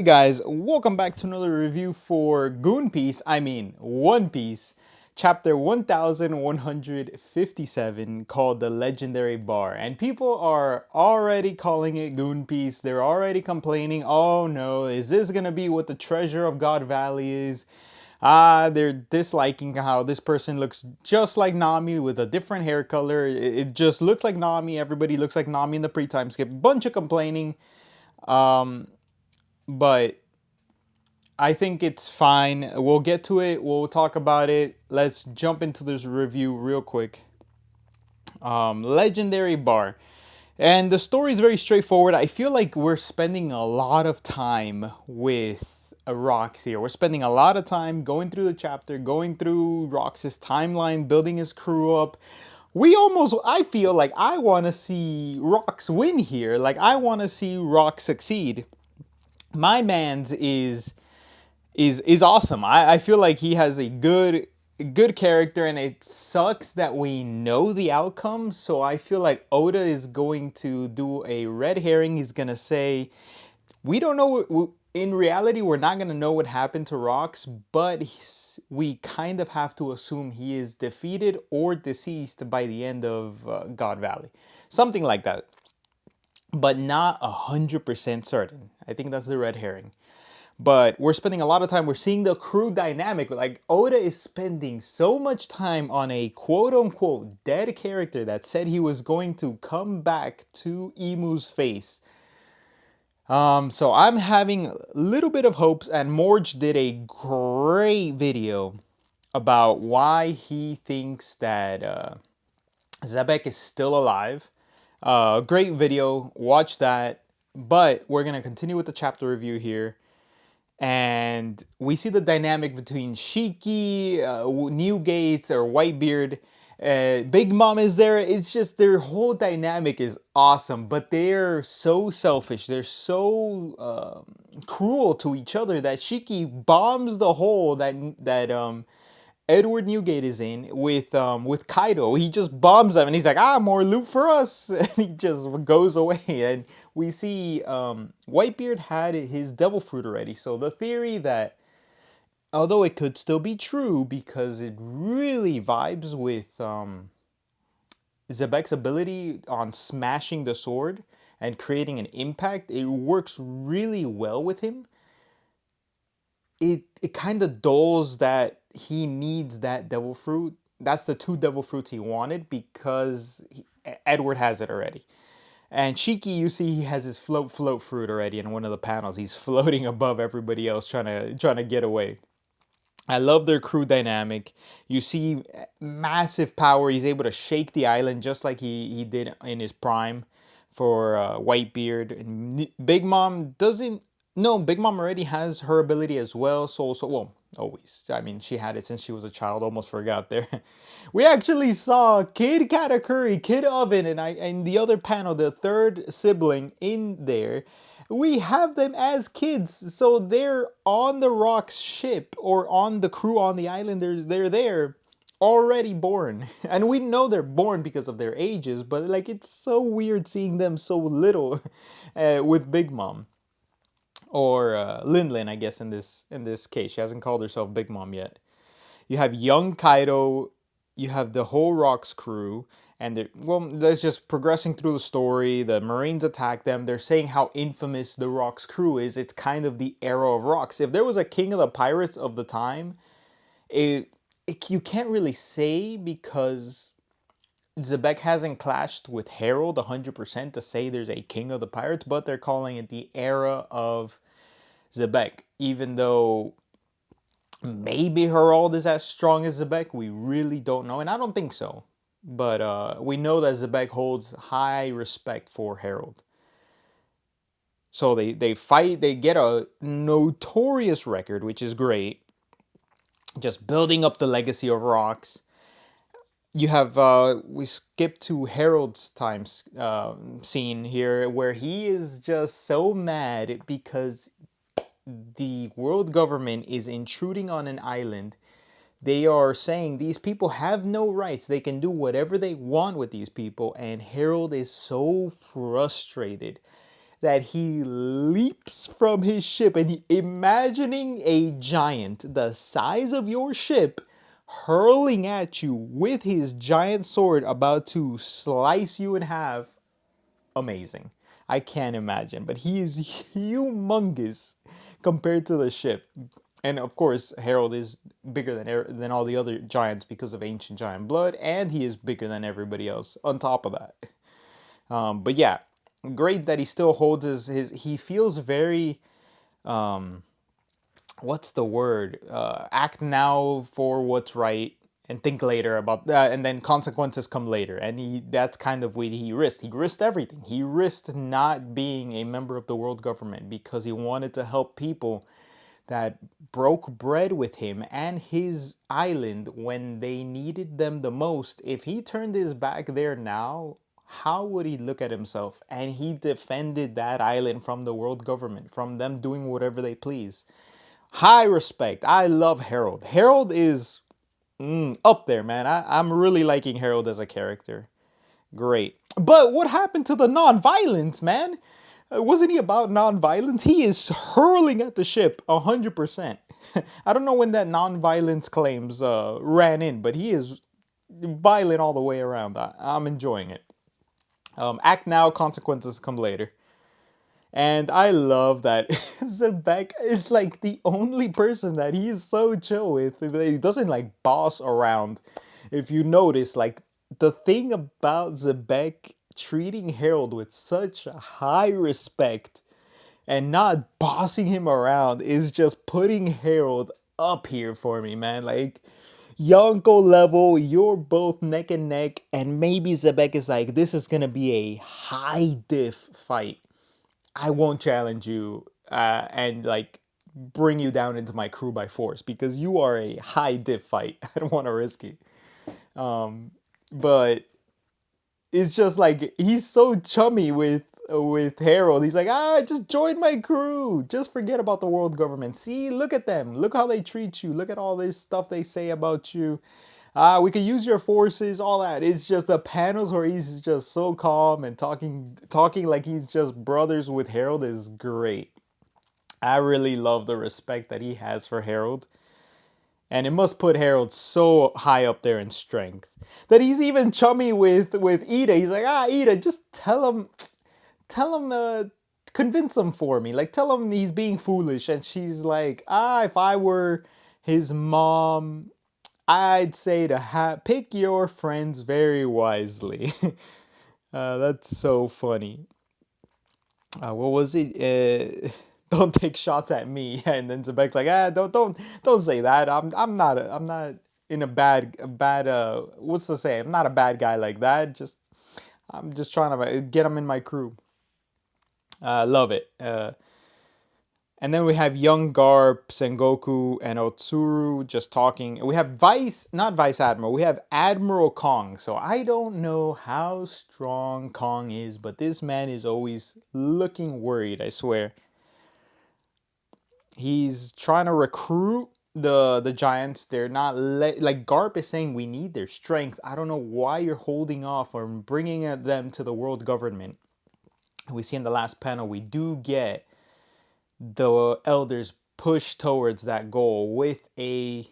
Hey guys, welcome back to another review for One Piece, chapter 1157 called The Legendary Bar. And people are already calling it Goon Piece. They're already complaining, oh no, is this gonna be what the treasure of God Valley is? They're disliking how this person looks just like Nami with a different hair color. It just looks like Nami. Everybody looks like Nami in the pre-time skip. Bunch of complaining. But I think it's fine. We'll get to it. We'll talk about it. Let's jump into this review real quick. Legendary Bar. And the story is very straightforward. I feel like we're spending a lot of time with Rox here. We're spending a lot of time going through the chapter, going through Rox's timeline, building his crew up. I feel like I want to see Rox win here. Like, I want to see Rox succeed. My man's is awesome. I feel like he has a good character, and it sucks that we know the outcome. So I feel like Oda is going to do a red herring. He's gonna say we don't know. In reality, we're not gonna know what happened to Rox, but we kind of have to assume he is defeated or deceased by the end of God Valley, something like that, but not 100% certain. I think that's the red herring. But we're spending a lot of time, we're seeing the crew dynamic. Like, Oda is spending so much time on a quote unquote dead character that said he was going to come back to Imu's face. So I'm having a little bit of hopes, and Morge did a great video about why he thinks that Zebek is still alive. Great video, watch that. But we're gonna continue with the chapter review here, and we see the dynamic between Shiki, Newgates, or Whitebeard. Big Mom is there. It's just their whole dynamic is awesome, but they're so selfish. They're so cruel to each other that Shiki bombs the hole that Edward Newgate is in with Kaido. He just bombs them, and he's like, more loot for us, and he just goes away. And we see Whitebeard had his devil fruit already. So the theory that, although it could still be true because it really vibes with Zebek's ability on smashing the sword and creating an impact, it works really well with him. It kind of dulls that he needs that devil fruit. That's the two devil fruits he wanted because Edward has it already. And Shiki, you see, he has his float fruit already in one of the panels. He's floating above everybody else, trying to get away. I love their crew dynamic. You see massive power. He's able to shake the island just like he did in his prime for Whitebeard. And Big Mom doesn't. No, Big Mom already has her ability as well. Well, always. I mean, she had it since she was a child. Almost forgot there. We actually saw Kid Katakuri, Kid Oven, and the other panel, the third sibling in there. We have them as kids, so they're on the Rock's ship or on the crew on the island. They're there already born, and we know they're born because of their ages. But like, it's so weird seeing them so little with Big Mom or Lin Lin, I guess in this case. She hasn't called herself Big Mom yet. You have young Kaido, you have the whole Rocks crew, and that's just progressing through the story. The Marines attack them. They're saying how infamous the Rocks crew is. It's kind of the era of Rocks. If there was a king of the pirates of the time, you can't really say because Zebek hasn't clashed with Harold 100% to say there's a king of the pirates, but they're calling it the era of Zebek, even though maybe Herald is as strong as Zebek. We really don't know, and I don't think so. But we know that Zebek holds high respect for Harold. So they fight. They get a notorious record, which is great. Just building up the legacy of Rocks. You have we skip to Harold's times scene here, where he is just so mad because the world government is intruding on an island. They are saying these people have no rights. They can do whatever they want with these people. And Harold is so frustrated that he leaps from his ship and imagining a giant the size of your ship hurling at you with his giant sword about to slice you in half. Amazing. I can't imagine, but he is humongous compared to the ship. And of course, Harold is bigger than all the other giants because of ancient giant blood, and he is bigger than everybody else on top of that. But yeah, great that he still holds his he feels very what's the word? Act now for what's right and think later about that, and then consequences come later. And that's kind of what he risked. He risked everything. He risked not being a member of the world government because he wanted to help people that broke bread with him and his island when they needed them the most. If he turned his back there now, how would he look at himself? And he defended that island from the world government, from them doing whatever they please. High respect. I love Harold. Harold is up there, man. I'm really liking Harold as a character. Great. But what happened to the non-violence, man? Wasn't he about non-violence? He is hurling at the ship 100%. I don't know when that non-violence claims ran in, but he is violent all the way around. I'm enjoying it. Act now, consequences come later. And I love that Zebek is like the only person that he's so chill with. He doesn't like boss around. If you notice, like the thing about Zebek treating Harold with such high respect and not bossing him around is just putting Harold up here for me, man. Like Yonko level, you're both neck and neck, and maybe Zebek is like, this is gonna be a high diff fight. I won't challenge you and like bring you down into my crew by force because you are a high diff fight. I don't want to risk it. But it's just like he's so chummy with Harold. He's like, just join my crew. Just forget about the world government. See, look at them. Look how they treat you. Look at all this stuff they say about you. We could use your forces, all that. It's just the panels where he's just so calm and talking like he's just brothers with Harold is great. I really love the respect that he has for Harold. And it must put Harold so high up there in strength that he's even chummy with Ida. He's like, Ida, just tell him, convince him for me. Like, tell him he's being foolish. And she's like, if I were his mom, I'd say to pick your friends very wisely. That's so funny. What was it? Don't take shots at me. And then Zebek's like, don't say that. I'm not in a bad. What's to say? I'm not a bad guy like that. I'm just trying to get him in my crew. Love it. And then we have young Garp, Sengoku, and Otsuru just talking. We have not Vice Admiral, we have Admiral Kong. So I don't know how strong Kong is, but this man is always looking worried, I swear. He's trying to recruit the giants. They're not like Garp is saying we need their strength. I don't know why you're holding off or bringing them to the world government. We see in the last panel we do get the elders push towards that goal with a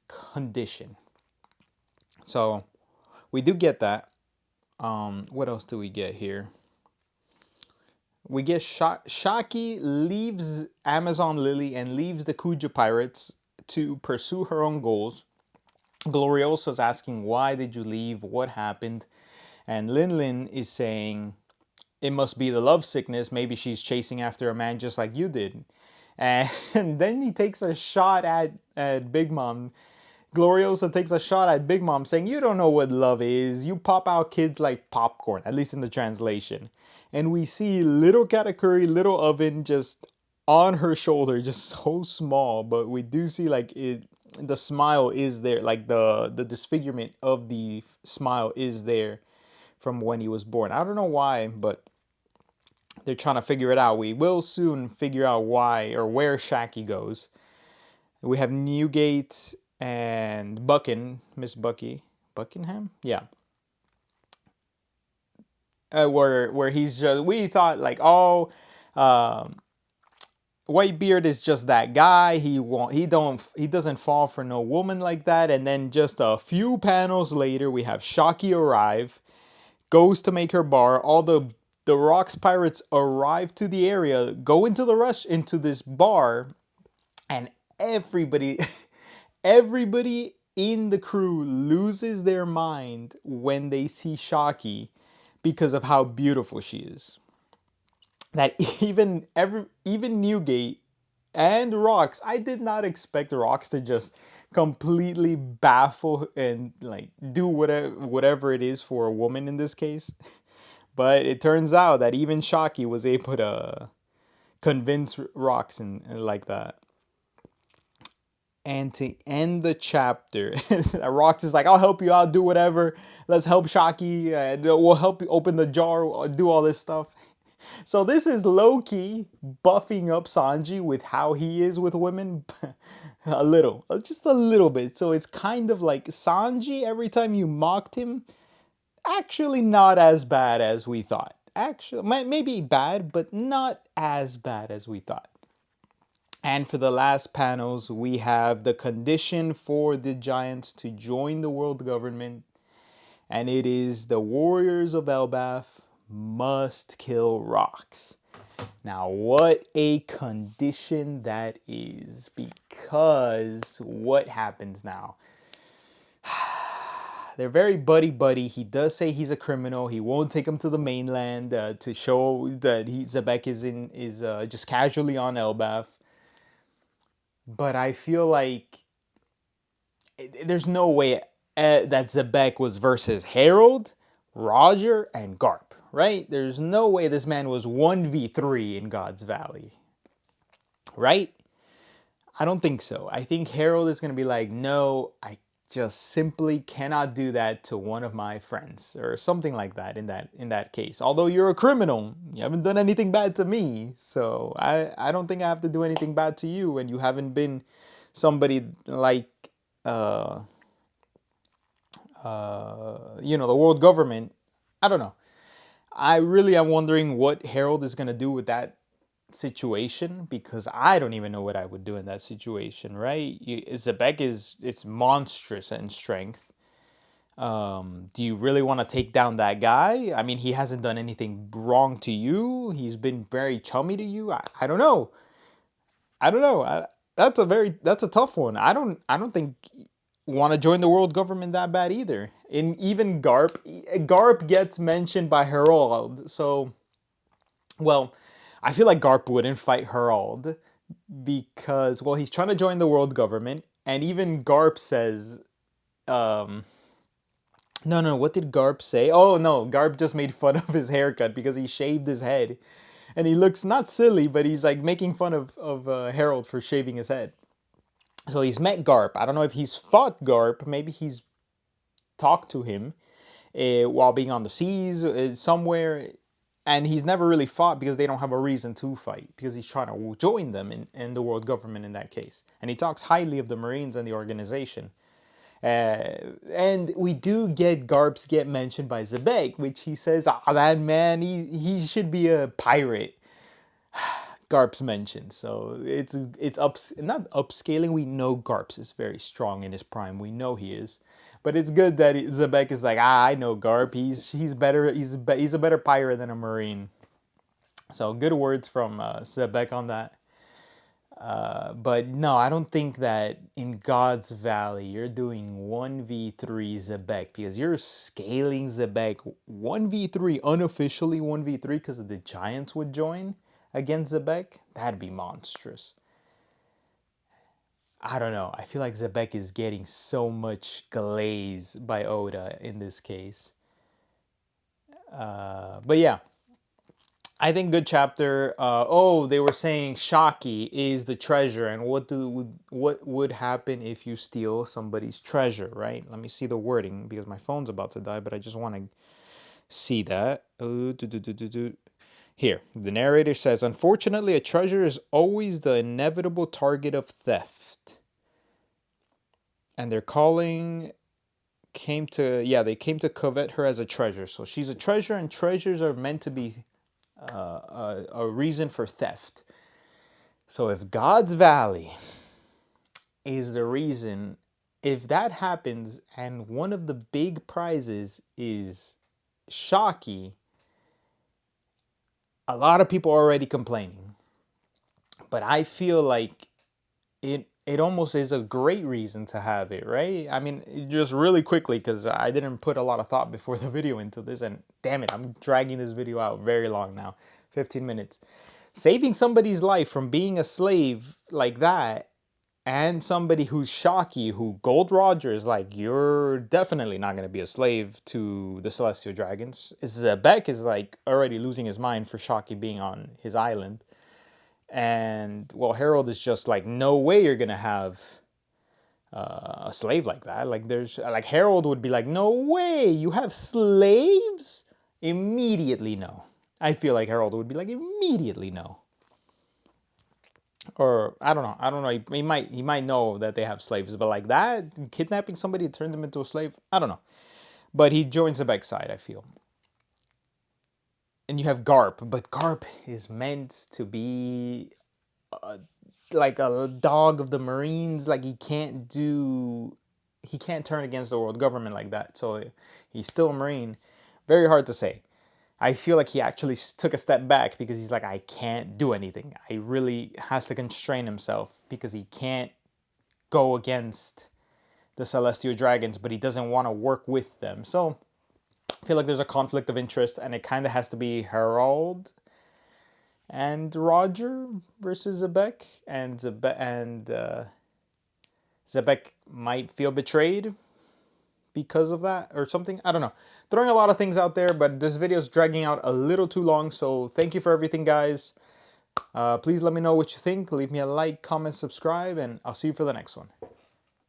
condition. So we do get that. What else do we get here? We get Shaki leaves Amazon Lily and leaves the Kuja pirates to pursue her own goals. Gloriosa's asking, why did you leave? What happened? And Lin Lin is saying, it must be the love sickness. Maybe she's chasing after a man just like you did. And then he takes a shot at Big Mom. Gloriosa takes a shot at Big Mom saying, you don't know what love is. You pop out kids like popcorn, at least in the translation. And we see little Katakuri, little Oven just on her shoulder, just so small. But we do see like the smile is there, like the disfigurement of the smile is there from when he was born. I don't know why, but they're trying to figure it out. We will soon figure out why or where Shaki goes. We have Newgate and Miss Buckingham? Yeah. Where he's just, we thought like, oh, Um, Whitebeard is just that guy. He doesn't fall for no woman like that. And then just a few panels later, we have Shaki arrive, goes to make her bar. All the Rocks pirates arrive to the area, go into the rush into this bar, and everybody everybody in the crew loses their mind when they see Shaki because of how beautiful she is. That even Newgate and Rocks, I did not expect Rocks to just completely baffle and like do whatever it is for a woman in this case. But it turns out that even Shaki was able to convince Rocks and like that. And to end the chapter, Rocks is like, I'll help you out, do whatever. Let's help Shaki. We'll help you open the jar, do all this stuff. So this is low-key buffing up Sanji with how he is with women. A little. Just a little bit. So it's kind of like Sanji, every time you mocked him, actually not as bad as we thought. Actually, maybe bad, but not as bad as we thought. And for the last panels, we have the condition for the Giants to join the world government, and it is the warriors of Elbaf must kill Rocks. Now, what a condition that is, because what happens now? They're very buddy-buddy. He does say he's a criminal. He won't take him to the mainland to show that Zebek is just casually on Elbaf. But I feel like there's no way that Zebek was versus Harold, Roger, and Garp, right? There's no way this man was 1v3 in God's Valley, right? I don't think so. I think Harold is going to be like, no, I just simply cannot do that to one of my friends or something like that in that case. Although you're a criminal, you haven't done anything bad to me. So I don't think I have to do anything bad to you, and you haven't been somebody like uh the world government. I don't know. I really am wondering what Harold is going to do with that situation, because I don't even know what I would do in that situation, right? Zebek is it's monstrous in strength. Do you really want to take down that guy? I mean, he hasn't done anything wrong to you. He's been very chummy to you. I don't know. I don't know. That's a tough one. I don't think want to join the world government that bad either. And even Garp gets mentioned by Herald. So, well, I feel like Garp wouldn't fight Herald because, well, he's trying to join the world government, and even Garp says, um, no, no, what did Garp say? Oh no, Garp just made fun of his haircut because he shaved his head, and he looks not silly, but he's like making fun of Harold for shaving his head. So he's met Garp. I don't know if he's fought Garp. Maybe he's talked to him while being on the seas somewhere. And he's never really fought because they don't have a reason to fight, because he's trying to join them in the world government in that case. And he talks highly of the Marines and the organization. And we do get Garps get mentioned by Zebek, which he says, that man, he should be a pirate. Garps mentioned. So it's not upscaling. We know Garps is very strong in his prime. We know he is. But it's good that Zebek is like, I know Garp. He's better. He's a better pirate than a marine. So good words from Zebek on that. But no, I don't think that in God's Valley you're doing 1v3 Zebek, because you're scaling Zebek 1v3, unofficially 1v3, because the Giants would join against Zebek. That'd be monstrous. I don't know. I feel like Zebek is getting so much glaze by Oda in this case. But yeah, I think good chapter. They were saying Shaki is the treasure, and what would happen if you steal somebody's treasure, right? Let me see the wording because my phone's about to die, but I just want to see that. Here, the narrator says, unfortunately, a treasure is always the inevitable target of theft, and they're calling they came to covet her as a treasure. So she's a treasure, and treasures are meant to be a reason for theft. So if God's Valley is the reason, if that happens and one of the big prizes is Shocky, a lot of people are already complaining. But I feel like it almost is a great reason to have it, right? I mean, just really quickly, because I didn't put a lot of thought before the video into this, and damn it, I'm dragging this video out very long now, 15 minutes. Saving somebody's life from being a slave like that, and somebody who's Shocky, who Gold Roger is like, you're definitely not going to be a slave to the Celestial Dragons. Zebek is like already losing his mind for Shocky being on his island. And well, Harold is just like, no way you're gonna have a slave like that. Like there's like Harold would be like, no way you have slaves. Immediately no. I feel like Harold would be like, immediately no. Or I don't know. I don't know. He might know that they have slaves, but like that, kidnapping somebody to turn them into a slave. I don't know. But he joins the back side, I feel. And you have Garp, but Garp is meant to be like a dog of the Marines. Like he can't turn against the world government like that. So he's still a Marine. Very hard to say. I feel like he actually took a step back because he's like, I can't do anything. I really has to constrain himself because he can't go against the Celestial Dragons, but he doesn't want to work with them. So I feel like there's a conflict of interest, and it kind of has to be Harold and Roger versus Zebek, and Zebek might feel betrayed because of that or something. I don't know. Throwing a lot of things out there, but this video is dragging out a little too long. So thank you for everything, guys. Please let me know what you think. Leave me a like, comment, subscribe, and I'll see you for the next one.